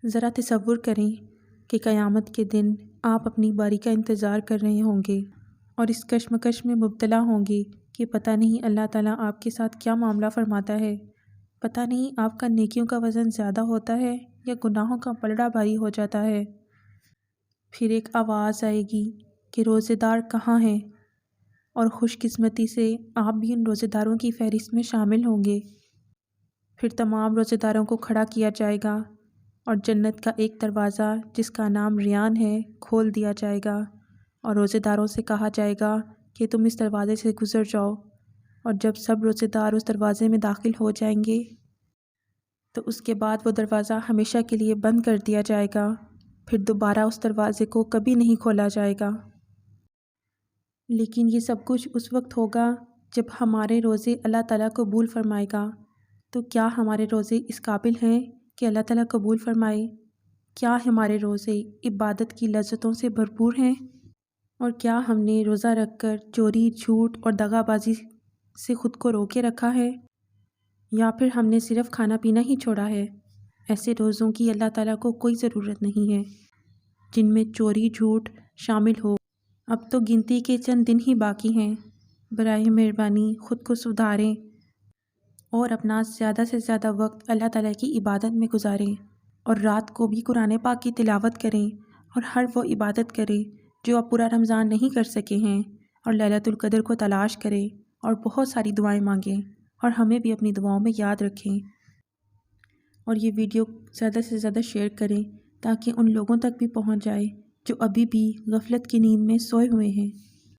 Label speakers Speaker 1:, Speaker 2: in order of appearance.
Speaker 1: ذرا تصور کریں کہ قیامت کے دن آپ اپنی باری کا انتظار کر رہے ہوں گے اور اس کشمکش میں مبتلا ہوں گے کہ پتہ نہیں اللہ تعالیٰ آپ کے ساتھ کیا معاملہ فرماتا ہے، پتہ نہیں آپ کا نیکیوں کا وزن زیادہ ہوتا ہے یا گناہوں کا پلڑا بھاری ہو جاتا ہے۔ پھر ایک آواز آئے گی کہ روزے دار کہاں ہیں، اور خوش قسمتی سے آپ بھی ان روزے داروں کی فہرست میں شامل ہوں گے۔ پھر تمام روزے داروں کو کھڑا کیا جائے گا اور جنت کا ایک دروازہ جس کا نام ریان ہے کھول دیا جائے گا، اور روزے داروں سے کہا جائے گا کہ تم اس دروازے سے گزر جاؤ، اور جب سب روزے دار اس دروازے میں داخل ہو جائیں گے تو اس کے بعد وہ دروازہ ہمیشہ کے لیے بند کر دیا جائے گا، پھر دوبارہ اس دروازے کو کبھی نہیں کھولا جائے گا۔ لیکن یہ سب کچھ اس وقت ہوگا جب ہمارے روزے اللہ تعالیٰ قبول فرمائے گا۔ تو کیا ہمارے روزے اس قابل ہیں کہ اللہ تعالیٰ قبول فرمائے؟ کیا ہمارے روزے عبادت کی لذتوں سے بھرپور ہیں؟ اور کیا ہم نے روزہ رکھ کر چوری، جھوٹ اور دغا بازی سے خود کو روکے رکھا ہے؟ یا پھر ہم نے صرف کھانا پینا ہی چھوڑا ہے؟ ایسے روزوں کی اللہ تعالیٰ کو کوئی ضرورت نہیں ہے جن میں چوری، جھوٹ شامل ہو۔ اب تو گنتی کے چند دن ہی باقی ہیں، برائے مہربانی خود کو سدھاریں اور اپنا زیادہ سے زیادہ وقت اللہ تعالیٰ کی عبادت میں گزاریں، اور رات کو بھی قرآن پاک کی تلاوت کریں اور ہر وہ عبادت کریں جو آپ پورا رمضان نہیں کر سکے ہیں، اور لیلۃ القدر کو تلاش کریں اور بہت ساری دعائیں مانگیں، اور ہمیں بھی اپنی دعاؤں میں یاد رکھیں۔ اور یہ ویڈیو زیادہ سے زیادہ شیئر کریں تاکہ ان لوگوں تک بھی پہنچ جائے جو ابھی بھی غفلت کی نیند میں سوئے ہوئے ہیں۔